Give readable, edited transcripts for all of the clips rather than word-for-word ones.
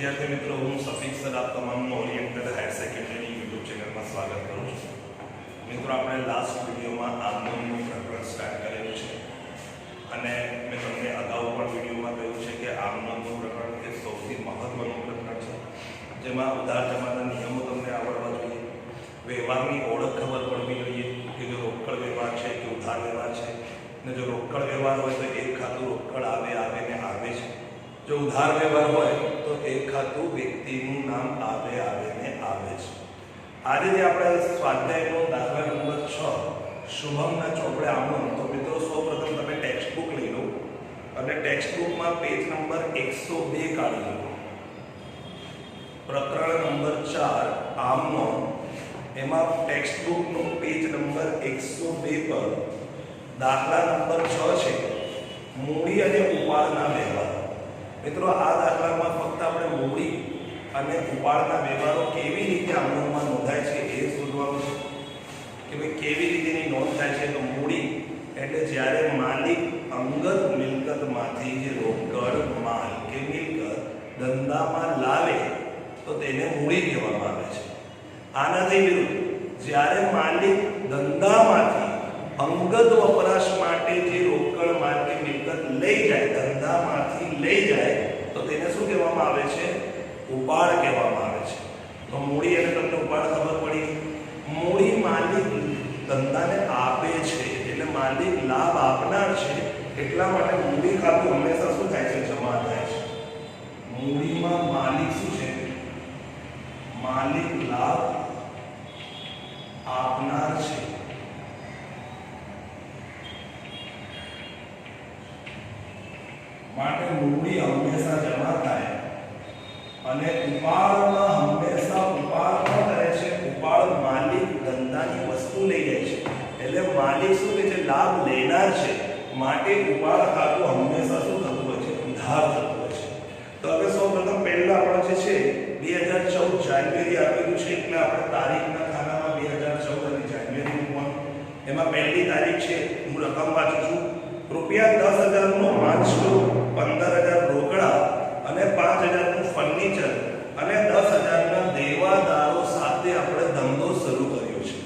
विद्यार्थी मित्रों हूँ सफीक सर आप तमामનું ઓરિએન્ટેડ હાયર સેકન્ડરી યુટ્યુબ ચેનલમાં સ્વાગત કરું છું। મિત્રો આપણે લાસ્ટ વિડીયોમાં આમનોનનું પ્રકરણ સ્ટાર્ટ કરેલું છે અને મેં તમને અગાઉ પણ વિડીયોમાં કહ્યું છે કે આમનોનનું પ્રકરણ એ સૌથી મહત્વનું પ્રકરણ છે, જેમાં ઉધાર જમાના નિયમો તમને આવડવા જોઈએ, વ્યવહારની ઓળખ ખબર પડવી જોઈએ કે જો રોકડ વ્યવહાર છે કે ઉધાર વ્યવહાર છે, ને જો રોકડ વ્યવહાર હોય તો એક ખાતું રોકડ આવે ને આવે છે, जो उधार व्यवहार होय तो एक खातु व्यक्तिનું નામ આવે ને આવે છે। આજે જે આપણે સ્વાધ્યાયનો દાખલા નંબર 6 શુભમના ચોપડે આમનોન, તો મિત્રો સૌપ્રથમ તમે ટેક્સ્ટ બુક લઈ લો અને ટેક્સ્ટ બુકમાં પેજ નંબર 102 કાઢી લો। પ્રકરણ નંબર 4 આમનોન, એમાં ટેક્સ્ટ બુકનો પેજ નંબર 102 પર દાખલા નંબર 6 છે મૂડી અને ઉપાડના વ્યવહાર। મિત્રો આ દાખલામાં ફક્ત આપણે મૂડી અને ઉપાડના વ્યવહારો કેવી રીતે આમનોનમાં નોંધાય છે એ શોધવાનું છે કે ભાઈ કેવી રીતેની નોંધ થાય છે। તો મૂડી એટલે જ્યારે માલિક અંગત મિલકતમાંથી જે રોકડ માલ કે મિલકત ધંધામાં લાવે તો તેને મૂડી કહેવામાં આવે છે। આનાથી વિરુદ્ધ જ્યારે માલિક ધંધામાંથી અંગત વપરાશ માટે જે રોકડ માલ કે મિલકત લઈ જાય, ધંધામાંથી લઈ જાય તો તેને શું કહેવામાં આવે છે? ઉપાડ કહેવામાં આવે છે। તો મૂડી અને તમને ઉપાડ ખબર પડી। મૂડી માલિક ધંધાને આપે છે એટલે માલિક લાભ આપનાર છે, એટલા માટે મૂડી ખાતું હંમેશા શું થાય છે? જમા થાય છે। મૂડીમાં માલિક શું છે? માલિક લાભ આપનાર છે, માટે મૂડી હંમેશા જમા થાય અને ઉપાડમાં હંમેશા ઉપાડ કોણ કરે છે? ઉપાડ માલિક ધંધાની વસ્તુ લઈ જાય છે એટલે માલિક શું કહે છે? લાભ લેનાર છે, માટે ઉપાડ ખાતું હંમેશા શું થતું હોય છે? ઉધાર થતું હોય છે। તો હવે સૌપ્રથમ પહેલા આપણે જે છે 2014 જાન્યુઆરી આપેલું છે એટલે આપણે તારીખના ખાનામાં 2014 અને જાન્યુઆરી મૂકવાનું। એમાં પહેલી તારીખ છે, હું રકમ વાંચું છું, ₹10,000 નો માલ સ્ટોક, 15,000 રોકડા અને 5,000 નું ફર્નિચર અને 10,000 ના દેવાદારો સાથે આપણે ધંધો શરૂ કર્યો છે।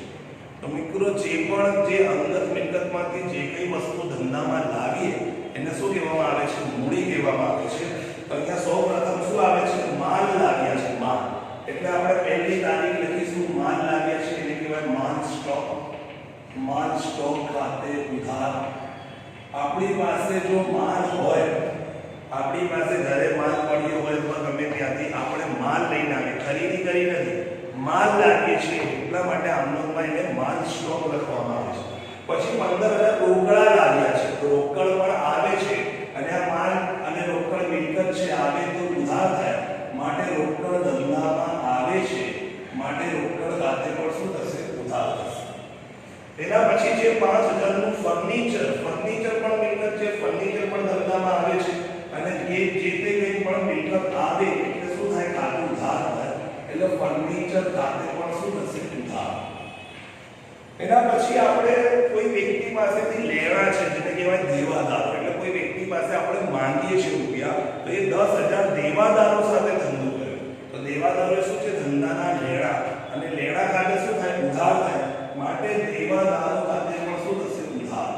તો મિત્રો જે પણ જે અંગત મિલકતમાંથી જે કઈ વસ્તુ ધંધામાં લાવીએ એને શું કહેવામાં આવે છે? મૂડી કહેવામાં આવે છે। તો અહીંયા સૌપ્રથમ શું આવે છે? માલ લાવ્યા છે, માલ એટલે આપણે પહેલી તારીખ લખીશું, માલ લાવ્યા છે એટલે કહેવાય માલ સ્ટોક। માલ સ્ટોક ખાતે ઉધાર। આપણી પાસે જો માલ હોય, આપણી પાસે ઘરે માલ પડ્યો હોય તો ગમે ત્યાંથી આપણે માલ લઈને આવીએ, ખરીદી કરી નથી, માલ લાવીએ છીએ એટલા માટે આમનોનમાં એને માલ સ્ટોક લખવામાં આવે છે। પછી 15,000 રોકડા લાવ્યા છે તો રોકડ પણ આવે છે અને આ માલ અને રોકડ મિલકત છે આવે તો ઉધાર થાય, માટે રોકડ ધંધામાં આવે છે, માટે રોકડ ખાતે પણ શું થશે? ઉધાર થશે। એના પછી જે 5,000 નું ફર્નિચર, ફર્નિચર પણ મિલકત છે, ફર્નિચર પણ ધંધામાં આવે છે અને જે તે કંઈ પણ મિલકત આવે એટલે શું થાય? ખાતું ઉધાર થાય એટલે ફર્નિચર ખાતે પણ શું થશે? ઉધાર। એના પછી આપણે કોઈ વ્યક્તિ પાસેથી લેવા છે જેને કહેવાય દેવાદારો, એટલે કોઈ વ્યક્તિ પાસે આપણે માંગીએ છીએ રૂપિયા તો એ 10,000 દેવાદારો સાથે ધંધો કર્યો તો દેવાદારો શું છે? ધંધાના લેણા અને લેણા ખાતે શું થાય? ઉધાર થાય, માટે દેવાદારો ખાતે પણ શું થશે? ઉધાર।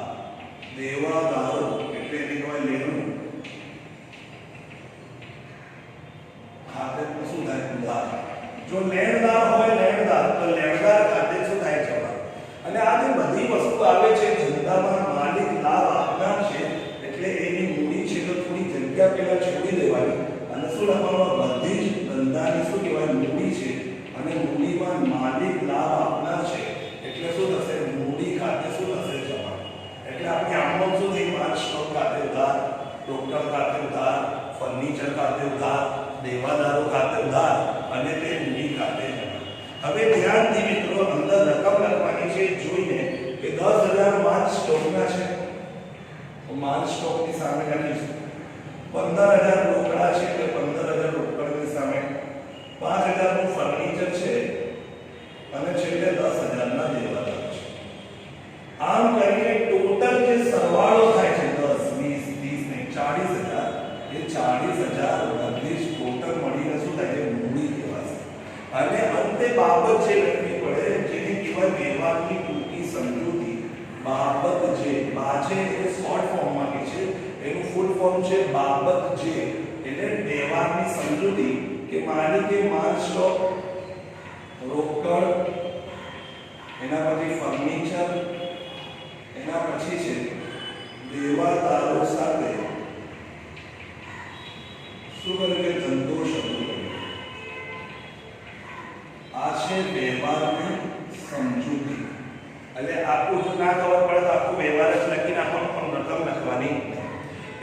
દેવાદારો એટલે એને કહેવાય લેણું, ખાતે પણ શું થાય? ઉધાર। જો લેણદાર હોય, લેણદાર તો લેણદાર ખાતે શું થાય? જમા। અને આ જે બધી વસ્તુ આવે છે ધંધામાં માલિક લાભ આપનાર છે એટલે એની મૂડી છે તો થોડી જગ્યા પહેલા છોડી દેવાની અને શું લખવાનું? બધી જ ધંધાની શું કહેવાય? મૂડી છે અને મૂડીમાં માલિક લાભ આપનાર છે એટલે શું થશે? મૂડી ખાતે શું થશે? જમા। એટલે આપણે આમનો શું થઈ? માલ સ્ટોક ખાતે ઉધાર, રોકડ ખાતે ઉધાર, ફર્નિચર ખાતે ઉધાર, દેવાદારો ખાતે ઉધાર અને તે મૂડી ખાતે જમા। હવે ધ્યાનથી મિત્રો અંદર રકમ લખવાની છે, જોઈને કે 10,000 માલ સ્ટોકના છે તો માલ સ્ટોકની સામે લખીશું, 15,000 રોકડા છે એટલે 15,000 રોકડની સામે, 5,000 નું ફર્નિચર છે અને છેલ્લે 10,000 ના દેવાદારો છે। આમ કરીને ટોટલ જે સરવાળો થાય છે 10, 20, 30 ને 40,000, એ 40,000 બધી જ ટોટલ મળીને શું બાબત જે લખવી પડે જેને કહેવાય વ્યવહારની ટૂંકી સમજૂતી. બાબત જે, બાજે એ શોર્ટ ફોર્મમાં કે છે, એનું ફૂલ ફોર્મ છે બાબત જે, એટલે વ્યવહારની સમજૂતી કે માલિકે માલ સ્ટોક, રોકડ, એના પછી ફર્નિચર, એના પછી છે દેવાદારો સાથે શું કરે કે ધંધો શરૂ કર્યો. આ છે વ્યવહારની સમજૂતી. એટલે આખું જો ના ખબર પડે તો આખું વ્યવહાર જ લખી નાખવાનું, પણ રકમ લખવાની નહીં.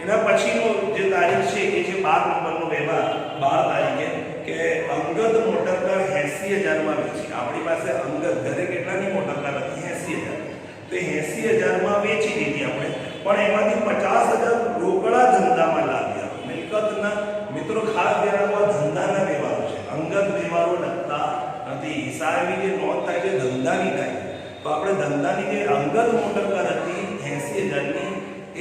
એના પછીનો જે તારીખ છે એ છે 12 નંબરનો વ્યવહાર. 12 તારીખે કે અંગદ મોટરકાર 80,000 માં વેચી. આપણી પાસે અંગદ ઘરે કેટલાની મોટરકાર હતી? 80,000. તો 80,000 માં વેચી દીધી આપણે, પણ એમાંથી 50,000 રોકડા ધંધામાં લાવ્યા. મિલકતના મિત્રો ખાસ ધ્યાન રાખો, ધંધાના વ્યવહારો છે. અંગત વ્યવહારો લખતા નથી. હિસાબી જે નોંધ થાય છે ધંધાની થાય. તો આપણે ધંધાની જે અંગત મોટરકાર હતી 80,000 ની,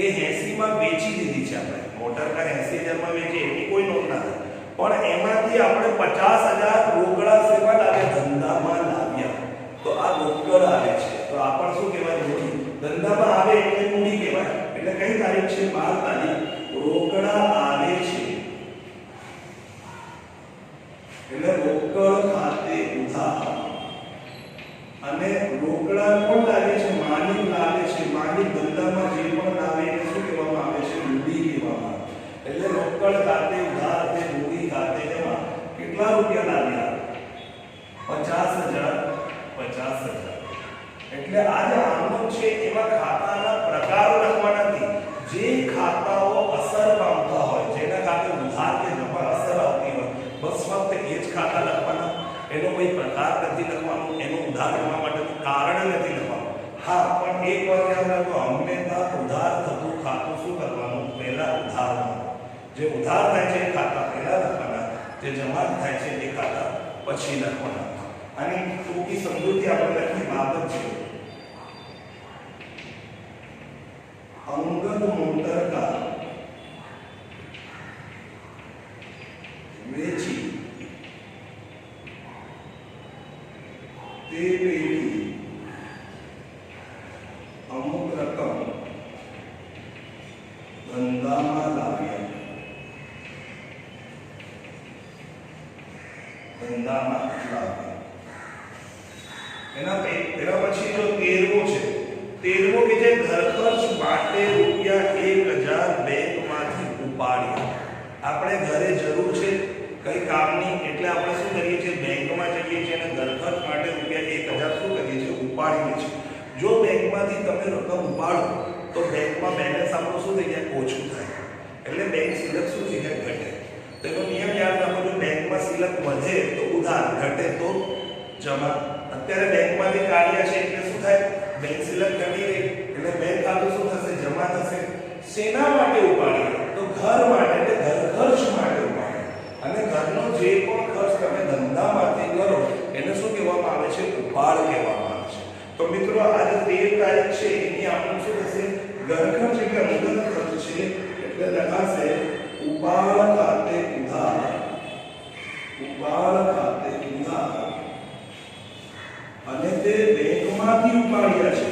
એ 80 માં વેચી દીધી છે આપણે. મોટરકાર 80,000 માં વેચી એની કોઈ નોંધ ના થાય, પણ એમાંથી આપણે 50,000 રોકડા સેવા લાવ્યા, ધંધામાં લાવ્યા. તો આ રોકડ આવે છે. તો આ પણ શું કહેવાય? મૂડી. ધંધામાં આવે એટલે મૂડી કહેવાય. એટલે કઈ તારીખ છે? 12 તારીખ. રોકડા આવે છે એટલે રોકડ ખાતે ઉધાર. અને રોકડા કોણ લાવે છે? માલિક લાવે છે. માલિક ધંધામાં જે પણ લાવે એને શું કહેવામાં આવે છે? મૂડી કહેવામાં આવે. એટલે રોકડ ખાતે ઉધાર તે મૂડી ખાતે એમાં કેટલા રૂપિયા લાવ્યા? 50,000. 50,000. એટલે આ જે આમનો છે એમાં ખાતાના પ્રકારો લખવાના નથી. જે ખાતાઓ અસર પામતા હોય, જેના ખાતે ઉધાર કે જમા અસર આવતી હોય, બસ ફક્ત એ જ ખાતા લખવાના. એનો કોઈ પ્રકાર નથી લખવાનો, એનો ઉધાર કરવા માટેનું કારણ નથી લખવાનું. હા, પણ એક વાત યાદ રાખો, હંમેશા ઉધાર થતું ખાતું શું કરવાનું? પહેલા ઉધારમાં. જે ઉધાર થાય છે એ ખાતા પહેલા લખવાના, જે જમા થાય છે એ ખાતા પછી લખવાના. આની ટૂંકી સમજૂતી આપણે લખી બાબત છે. અંગદ મોટરકાર વેચી તે પૈકી અમુક રકમ ધંધામાં લાવ્યા. ધંધામાં લાવ્યા. એના પછી જો 13મો છે, 13મો કે જે ઘર ખર્ચ માટે રૂપિયા 1,000 બેંકમાંથી ઉપાડ્યા. આપણે ઘરે જરૂર છે કઈ કામની, એટલે આપણે શું કરીએ છીએ? બેંકમાં જઈએ છીએ અને ઘર ખર્ચ માટે રૂપિયા 1,000 શું કરીએ છીએ? ઉપાડીએ છીએ. જો બેંકમાંથી તમે રકમ ઉપાડો તો બેંકમાં બેલેન્સ આપણું શું થઈ જાય? ઓછું થાય. એટલે બેંક સિલક શું થઈ જાય? ઘટે. તો એનો નિયમ યાદ રાખો, જો બેંકમાં સિલક વધે તો ઉધાર, ઘટે તો જમા. અત્યારે બેંકમાંથી કાઢ્યા છે એટલે શું થાય? બેંક સિલક ઘટી ગઈ એટલે બેંક ખાતું શું થશે? જમા થશે. શેના માટે ઉપાડ્યા? તો ઘર માટે, એટલે ઘર ખર્ચ માટે ઉપાડ્યા. અને ઘરનો જે પણ ખર્ચ તમે ધંધામાંથી કરો એને શું કહેવામાં આવે છે? ઉપાડ કહેવામાં આવે છે. તો મિત્રો આજે 13 તારીખ છે, એની આપણું શું થશે? ઘર ખર્ચ એટલે અંગત ખર્ચ છે, એટલે લખાશે ઉપાડ ખાતે ઉધાર. ઉપાડ ખાતે ઉધાર. અને તે બેંકમાંથી ઉપાડ્યા છે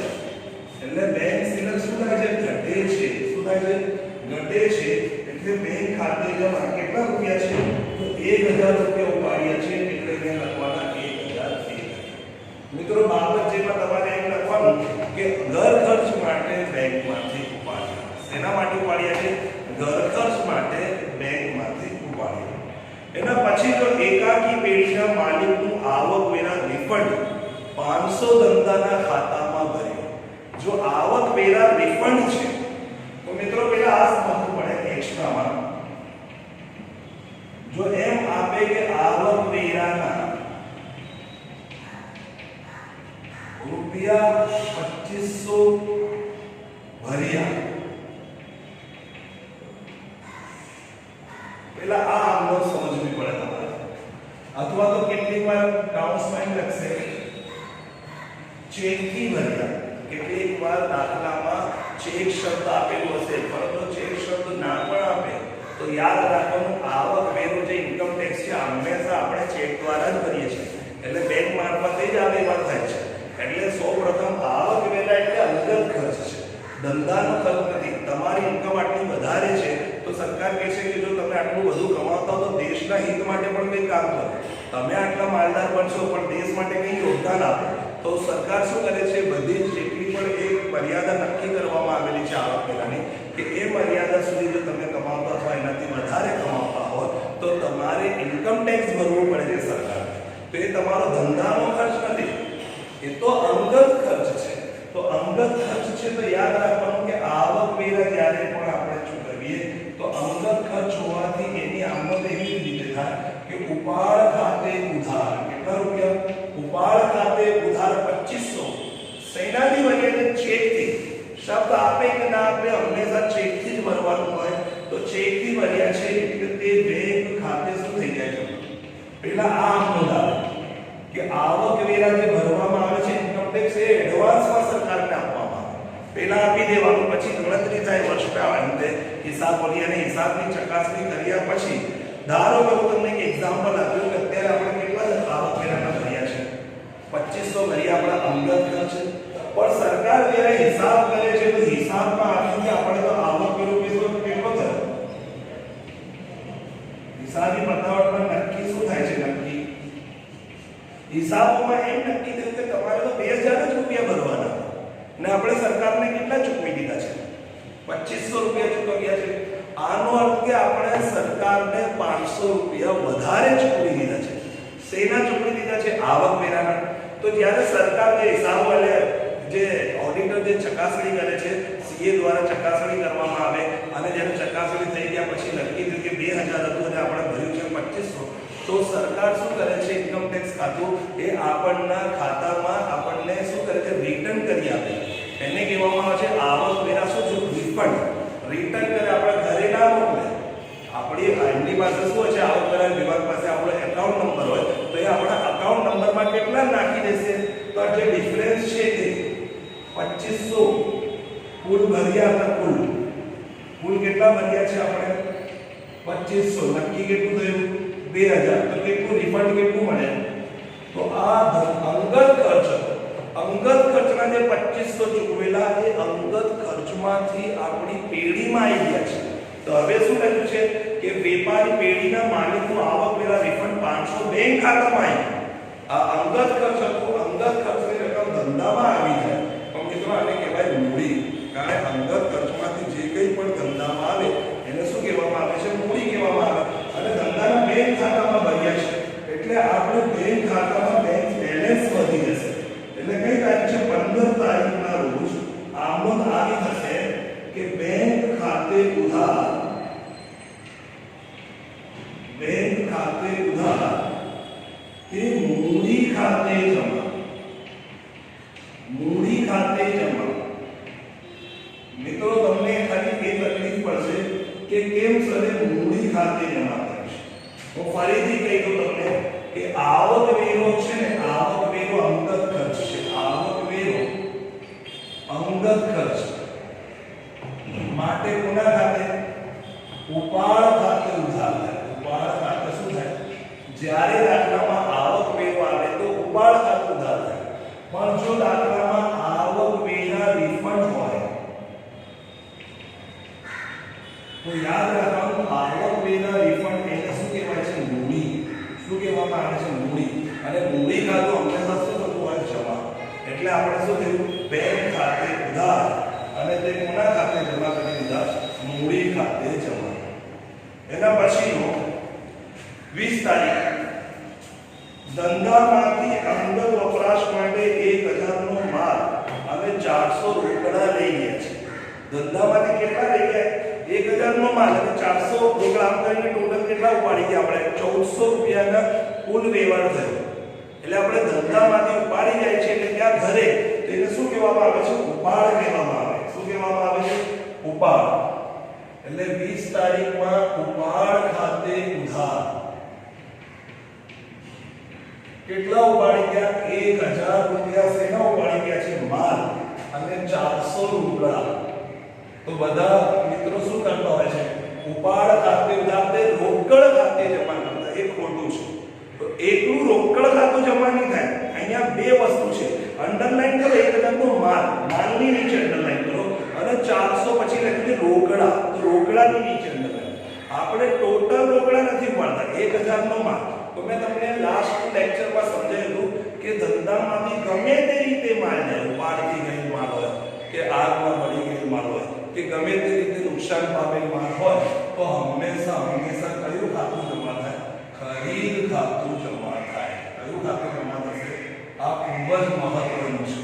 એટલે બેંક સિલક શું થાય છે? ઘટે છે. શું થાય છે? ઘટે છે. એટલે બેંક ખાતે જમા કેટલા રૂપિયા છે? તો 1,000 રૂપિયા ઉપાડ્યા છે, એટલે અહીંયા લખવાના 1,001. મિત્રો બાબત જેમાં તમારે એમ લખવાનું કે ઘર ખર્ચ માટે બેંકમાંથી ઉપાડ્યા. શેના માટે ઉપાડ્યા છે? ઘર ખર્ચ માટે બેંકમાંથી ઉપાડ્યા. એના પછી તો એકાકી પેઢીના માલિકનું આવકવેરા રિફંડ 500 ધંધાના ખાતામાં ભર્યો. જો આવકવેરા રિફંડ છે તો મિત્રો પેલા આ સમજવું પડે એક્સ્ટ્રામાં. જો એમ આપે કે આવકવેરાના રૂપિયા 2500 ભર્યા, પેલા આ આમનો સમજવી પડે તમારે. અથવા તો કેટલીક વાર કાઉન્સમાં લખશે ચેકથી ભર્યા. કેટલીક વાર દાખલામાં ચેક શબ્દ આપેલો હશે, પરંતુ ચેક શબ્દ ના પણ આપે તો યાદ રાખવાનું આવક વેરો જે ઇન્કમ ટેક્સ છે હંમેશા આપણે ચેક દ્વારા જ ભરીએ છીએ. એટલે બેંક વર્ષે જ આ વ્યવહાર થાય છે. એટલે સૌપ્રથમ આવક વેરા એટલે અંગત ખર્ચ છે, ધંધાનો ખર્ચ નથી. તમારી ઇન્કમ આટલી વધારે છે તો સરકાર કહે છે કે જો તમે આટલું વધુ કમાતા હો તો દેશના હિત માટે પણ કંઈ કામ કરો. તમે આટલા માલદાર બનશો પણ દેશ માટે કંઈ યોગદાન આપો તો સરકાર શું કરે છે, બધી જેટલી પણ એક મર્યાદા નક્કી કરવામાં આવેલી છે આવક વેરાની કે એ મર્યાદા સુધી જો તમે કમાવતા અથવા એનાથી વધારે કમાવતા હો તો તમારે ઇન્કમ ટેક્સ ભરવો પડે છે સરકાર. તો એ તમારો ધંધાનો ખર્ચ નથી, એ તો અંગત ખર્ચ છે. તો અંગત ખર્ચ છે તો યાદ રાખવાનું કે આવક વેરા જ્યારે પણ આપણે ચૂકવીએ તો અંગત ખર્ચ હોવાથી એની આમદ એવી રીતે થાય કે ઉપાડ ખાતે ઉધાર. કેટલા રૂપિયા? ઉપાડ ખાતે ઉધાર 2500. સેનાથી ભરીએ ચેકથી. શબ્દ આપે કે ના આપે હંમેશા ચેકથી જ ભરવાનું હોય. તો ચેકથી ભર્યા છે એટલે તે બેંક ખાતે શું થઈ જાય છે? પહેલા આ નોંધ આવે કે આવક વેરા જે ભરવામાં આવે છે ઇન્કમ ટેક્સ એ એડવાન્સમાં સરકારને આપવામાં આવે. પહેલા આપી દેવાનું, પછી ગણતરી થાય વર્ષના અંતે હિસાબ બોલી અને હિસાબની ચકાસણી કર્યા પછી ધારો કે હું તમને એક એક્ઝામ્પલ આપ્યું કે અત્યારે આપણે કેટલા આવક વેરાના ભર્યા છે? 2500 ભર્યા આપણા અંગત ખર્ચ. પણ સરકાર જ્યારે હિસાબ કરે છે તો હિસાબમાં આવ્યું કે આપણે તો આવક વેરો કેટલો થયો? હિસાબી પતાવટમાં નક્કી શું થાય છે? નક્કી હિસાબોમાં એમ નક્કી થયું કે તમારે તો 2000 જ રૂપિયા ભરવાના ને આપણે સરકારને કેટલા ચૂકવી દીધા છે? 2500 રૂપિયા ચૂકવ્યા છે. આનો અર્થ કે આપણે સરકારને 500 રૂપિયા વધારે ચૂકવી દીધા છે. શેના ચૂકવી દીધા છે? આવક વેરાના. તો જ્યારે સરકાર જે હિસાબ વાળે જે ઓડિટર જે ચકાસણી કરે છે સીએ દ્વારા ચકાસણી કરવામાં આવે અને જ્યારે ચકાસણી થઈ ગયા પછી નક્કી થયું કે 2000 હતું અને આપણે ભર્યું છે 2500, તો સરકાર શું કરે છે? ઇન્કમ ટેક્સ ખાતું એ આપણના ખાતામાં આપણને શું કરે છે? રિટર્ન કરી આપે. એને કહેવામાં આવે છે આવક વેરા. શું છે? રિફંડ. રિટર્ન કરે, આપણા ઘરે ના મોકલે. આપણી એમની પાસે શું છે? આવક વેરા વિભાગ પાસે આપણો એકાઉન્ટ નંબર હોય તો એ આપણા અકાઉન્ટ નંબરમાં કેટલા નાખી દેશે? તો આ જે ડિફરન્સ છે તે 2500 કુલ ભર્યા હતા. કુલ કેટલા ભર્યા છે આપણે? 2500. નક્કી કેટલું થયું? 2000. તો કેટલું રિફંડ કેટલું મળે? તો આ અંગત ખર્ચ, અંગત ખર્ચના જે 2500 ચૂકવેલા એ અંગત ખર્ચમાંથી આપણી પેઢીમાં આવી ગયા છે. તો હવે શું લખ્યું છે કે વેપારી પેઢીના માલિકનો આવક વેરા રિફંડ 500 બેંક ખાતામાં આવી. આ અંગત ખર્ચ હતો. અંગત ખર્ચની રકમ ધંધામાં આવી જાય. પણ મિત્રો આને કહેવાય મૂડી. કારણ અંગત ખર્ચમાંથી જે કંઈ પણ ધંધામાં આવે એને શું કહેવામાં આવે છે? મૂડી કહેવામાં આવે. અને ધંધાના બેંક ખાતામાં ભર્યા છે એટલે આપણે બેંક ખાતામાં બેંક બેલેન્સ વધી જશે. એટલે કઈ તારીખ છે? 15 તારીખના રોજ આમદ આવી થશે કે બેંક ખાતે ઉધાર, બેંક ખાતે ઉધાર એ મૂડી ખાતે જમા. મૂડી ખાતે જમા. મિત્રો તમને ખાલી એ તકલીફ પડશે કે કેમ સરે મૂડી ખાતે જમા કરીશ. હું ફરીથી કહી દઉં તમને કે આવક વેરો છે ને, આવક વેરો અંગત ખર્ચ છે. આવક વેરો અંગત ખર્ચ માટે કોના ખાતે? ઉપાડ ખાતે ઉધાર થાય. ઉપાડ ખાતે શું થાય? જ્યારે દાખલામાં આવક વેરો આવે તો ઉપાડ ખાતે ઉધાર થાય. પણ જો દાખલામાં આવક વેરા રિફંડ હોય તો યાદ રાખવાનું આવક વેરા રિફંડ એને શું કહેવાય છે? મૂડી. શું કહેવામાં આવે છે? મૂડી. અને મૂડી ખાતું હંમેશા શું થતું હોય? જમા. એટલે આપણે શું થયું? બેંક ખાતે ઉધાર અને તે કોના ખાતે જમા કરી દીધા? મૂડી ખાતે જમા. એના પછીનો 20 તારીખ ધંધામાંથી અંગત વપરાશ માટે 1000 નો માલ અને 400 રોકડા લઈ ગયા છે. ધંધામાંથી કેટલા લઈ ગયા? 1000 નો માલ અને 400 રોકડા. આમ કરીને ટોટલ કેટલા ઉપાડી ગયા આપણે? 1400 રૂપિયાના કુલ વ્યવહાર થયો. એટલે આપણે ધંધામાંથી ઉપાડી જાય છે એટલે ત્યાં ઘરે તો એને શું કહેવામાં આવે છે? ઉપાડ કહેવામાં આવે. શું કહેવામાં આવે છે? ઉપાડ. એટલે 20 તારીખમાં ઉપાડ ખાતે ઉધાર કેટલા ઉપાડી ગયા? 1000 રૂપિયા. શેના ઉપાડી ગયા છે? માલ અને 400 રોકડા. તો બધા મિત્રો શું કરતા હોય છે? ઉપાડ ખાતે ઉધાર તે રોકડ ખાતે જમા કરતા. એ ખોટું છે. તો એકલું રોકડ ખાતું જમા નહીં થાય. અહીં અહીંયા બે વસ્તુ છે, અંડરલાઈન કરો 1000 નો માલ, માલની નીચે અંડરલાઈન કરો અને 400 પછી લખી રોકડા, તો રોકડાની નીચે અંડરલાઈન. આપણે ટોટલ રોકડા નથી મળતા, 1000 નો માલ. તો મેં તમને લાસ્ટ લેક્ચરમાં સમજાવ્યું કે ધંધામાંથી ગમે તે રીતે માલ જાય, ઉપાડથી ગયેલ માલ હોય કે આગમાં બળી ગયેલ માલ હોય કે ગમે તે રીતે નુકસાન પામેલ માલ હોય, તો હંમેશા કયું ખાતું જમા થાય? ખરીદ ખાતું જમા થાય. કયું ખાતું જમા થશે? આ ખૂબ જ મહત્વનું છે.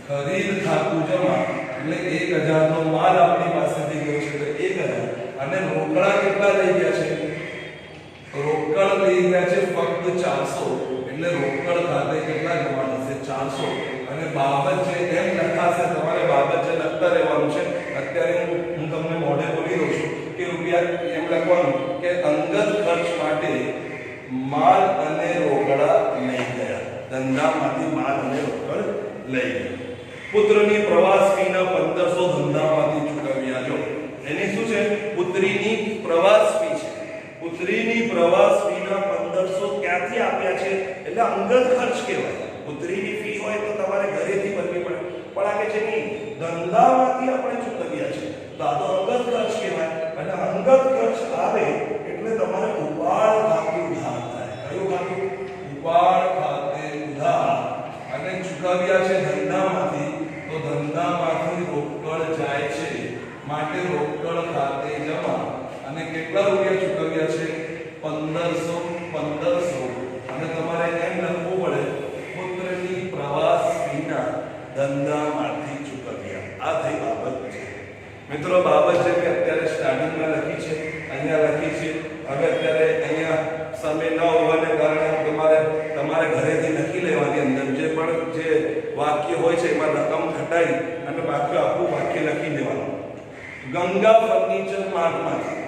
ખરીદ ખાતું જમા એટલે 1000 નો માલ આપણી પાસેથી ગયો છે તો 1000, અને રોકડા કેટલા લઈ ગયા છે? રોકડ લઈ ગયા છે ફક્ત 400, એટલે રોકડ ખાતે કેટલા જમા થશે? 400. અને બાબત છે એમ લખાશે, તમારે બાબત છે લખતા રહેવાનું છે. અત્યારે હું તમને મોઢે બોલી રહ્યો છું કે રૂપિયા એમ લખવાનું કે અંગત ખર્ચ માટે માલ અને રોકડા લઈ ગયા. ધંધામાંથી માલ અને રોકડ લઈ ગયા. પુત્રની પ્રવાસ ફીના 1500 ધંધામાંથી ચૂકવ્યા. જો એની શું છે? પુત્રીની પ્રવાસ ફી છે. પુત્રીની પ્રવાસ ફીના 1500 ક્યાંથી આપ્યા છે? એટલે અંગત ખર્ચ કહેવાય. પુત્રીની ફી હોય તો તમારે ઘરેથી ભરવી પડે, પણ આ કે છે નહીં, ધંધામાંથી આપણે ચૂકવ્યા છે તો આ તો અંગત ખર્ચ કહેવાય. અને અંગત ખર્ચ આવે એટલે તમારે ઉપાડ ખાતું ઉધાર થાય. કયું ખાતું? ઉપાડ ખાતે ઉધાર. અને ચૂકવ્યા છે ધંધામાંથી, તો ધંધામાંથી રોકડ જાય છે, માટે રોકડ ખાતે જમા. અને કેટલા રૂપિયા ચૂકવ્યા છે? 1500. અને તમારે એમ લખવું પડે પુત્રની પ્રવાસ ફીના ધંધામાંથી ચૂકવ્યા. આ થઈ બાબત છે. મિત્રો બાબત છે કે અત્યારે સ્ટાર્ટિંગમાં લખી છે, અહીંયા લખી છે. હવે અત્યારે અહીંયા સમય ન હોવાને કારણે તમારે ઘરેથી લખી લેવાની, અંદર જે પણ જે વાક્ય હોય છે એમાં રકમ ઘટાડી અને બાકી આખું વાક્ય લખી દેવાનું. ગંગા ફર્નિચર માર્ટમાંથી,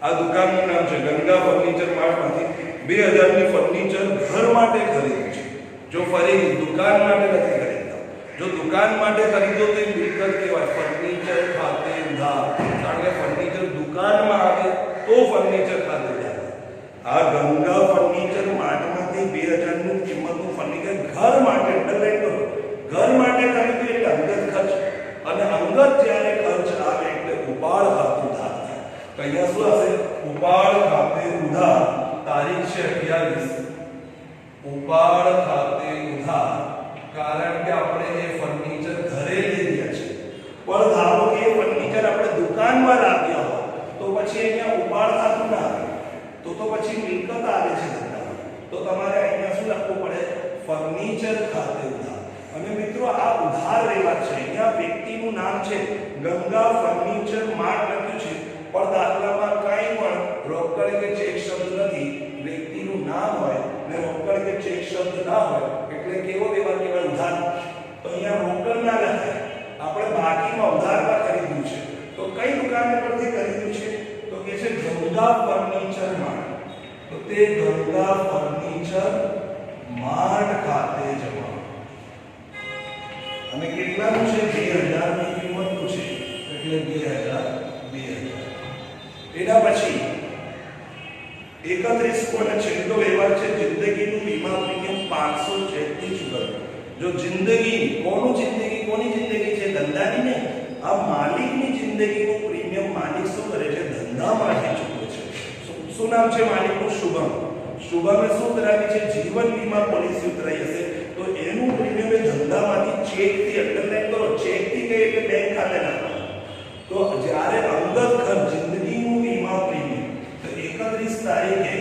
આ દુકાનનું નામ છે ગંગા ફર્નિચર માર્ટમાંથી 2000 ની ફર્નિચર ઘર માટે ખરીદ્યું છે. જો ફરી દુકાન માટે નથી ખરીદતા, જો દુકાન માટે ખરીદો તો એ મિલકત કહેવાય. ફર્નિચર ખાતે ઉધાર, કારણ કે ફર્નિચર દુકાનમાં આવે તો ફર્નિચર ખાતે જાય. આ ગંગા ફર્નિચર માર્ટમાંથી 2000 નું કિંમતનું ફર્નિચર ઘર માટે, અંડરલાઈન કરો, ઘર માટે ખરીદ્યું એટલે અંગત ખર્ચ. અને અંગત જ્યારે ખર્ચ આવે એટલે ઉપાડ ખાતું ઉધાર થાય. તો અહીંયા શું હશે? ઉપાડ ખાતે ઉધાર. તારીખ છે 28. ઉપાડ ખાતે ઉધાર, કારણ કે આપણે એ ફર્નિચર ઘરે લઈ ગયા છે. પણ ધારો કે એ ફર્નિચર આપણે દુકાનમાં લાવ્યા હોય તો પછી અહીંયા ઉપાડ ખાતું ના આવે, તો પછી મિલકત આવે છે ધંધામાં. તો તમારે અહીંયા શું લખવું પડે? ફર્નિચર ખાતે ઉધાર. અને મિત્રો આ ઉધાર લેવા છે. અહીંયા વ્યક્તિનું નામ છે ગંગા ફર્નિચર માર્ટ લખ્યું છે, પણ દાખલામાં કાંઈ પણ રોકડ કે ચેક શબ્દ નથી. વ્યક્તિનું નામ હોય ને રોકડ કે ચેક શબ્દ ના હોય એટલે કેવો વ્યવહાર કહેવાય? ઉધાર. તો અહીંયા રોકડ ના લખાય, આપણે બાકીમાં ઉધારમાં ખરીદ્યું છે. તો કઈ દુકાન પરથી ખરીદ્યું છે? તો કે છે ગંગા ફર્નિચર માર્ટ. તો તે ગંગા ફર્નિચર માર્ટ ખાતે જમા. અને કેટલાનું છે? 2000 ની કિંમતનું છે, એટલે 2000. એના પછી 31 કોને છેલ્લો વ્યવહાર છે જિંદગીનું વીમા પ્રીમિયમ 500 ચેકથી ચૂકવ્યું. જો જિંદગી, કોનું જિંદગી? કોની જિંદગી છે? ધંધાની ને. આ માલિકની જિંદગીનું પ્રીમિયમ માલિક શું કરે છે? ધંધામાંથી ચૂકવે છે. શું નામ છે માલિકનું? શુભમ. શુભમે શું કરાવી છે? જીવન વીમા પોલિસી ઉતરાઈ હશે, તો એનું પ્રીમિયમ એ ધંધામાંથી ચેકથી, અંડરલાઈન કરો, ચેકથી કઈ એટલે બેંક ખાતે નાખવાનું. તો જ્યારે અંગત ખર્ચ જિંદગીનું વીમા પ્રીમિયમ, તો 31 તારીખે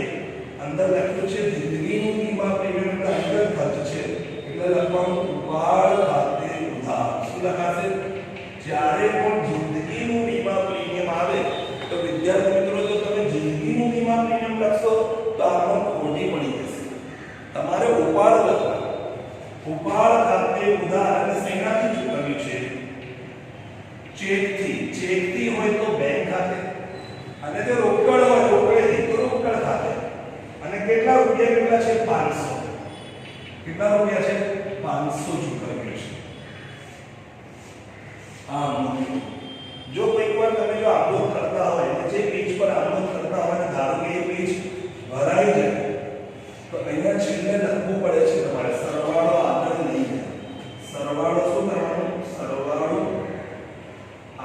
અંદર લખ્યું છે જિંદગીનું વીમા પ્રીમિયમ એટલે અંગત ખર્ચ છે, એટલે લખવાનું ઉપાડ ખાતે ઉધાર. શું લખાશે? જ્યારે પણ જિંદગીનું વીમા પ્રીમિયમ આવે તો વિદ્યાર્થી મિત્રો જો તમે જિંદગીનું વીમા પ્રીમિયમ લખશો તો આમાં ખોટી પડી જશે. તમારે ઉપાડ લખવાનું. ઉપાડ ખાતે ઉધાર. અને શેનાથી ચૂકવ્યું છે? ચેકથી. ચેકથી હોય તો બેંક ખાતે, અને જો રોકડ હોય રોકડેથી તો રોકડ ખાતે. અને કેટલા રૂપિયા? કેટલા છે? 500. કેટલા રૂપિયા છે? 500 ચૂકવ્યું છે. જો કોઈકવાર તમે જો આમનોંધ કરતા હોય, જે પેજ પર આમનોંધ કરતા હોય અને ધારો કે એ પેજ ભરાઈ જાય તો અહીંયા છેલ્લે લખવું પડે છે તમારે સરવાળો આગળ સરવાળો શું કરવાનો? સરવાળો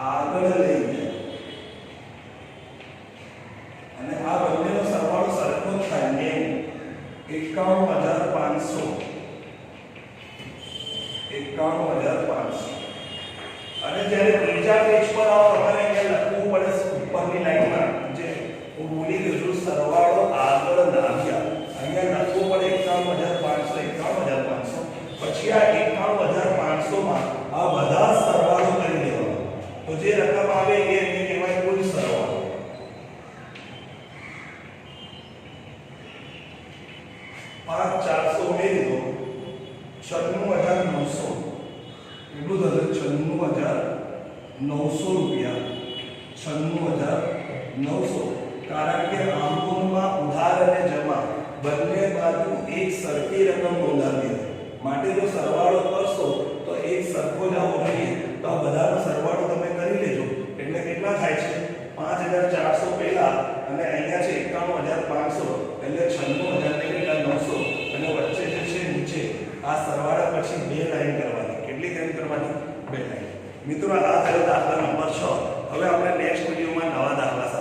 આગળ લઈ જાય અને આ બંનેનો સરવાળો સરખો જ થાય 91500 અને જ્યારે ત્રીજા પેજ પર આવો તમારે અહીંયા લખવું પડે ઉપરની લાઈનમાં જે હું ભૂલી ગયો છું સરવાળો આગળ લાવ્યા અહીંયા લખવું પડે 51500 પછી આ 51500 માં આ બધા સરવાળો કરી દેવાનો તો જે રકમ આવે એ કહેવાય કુલ સરવાળો 5400 ઉમેરી દો 96900 એટલું થશે 96900 રૂપિયા 96900 કારણ કે આંકડામાં ઉધાર અને જમા બંને બાજુ એક સરખી રકમ નોંધાવી છે માટે જો સરવાળો કરશો તો એક સરખો જ આવવો જોઈએ તો આ બધાનો સરવાળો તમે કરી લેજો એટલે કેટલા થાય છે 5400 પહેલા અને અહીંયા છે 51500 એટલે 96900 અને વચ્ચે જે છે નીચે આ સરવાળા પછી બે લાઈન કરવાની કેટલી લાઈન કરવાની બે લાઈન મિત્રો આ થયો દાખલા નંબર 6 હવે આપણે નેક્સ્ટ વિડિયોમાં નવા દાખલા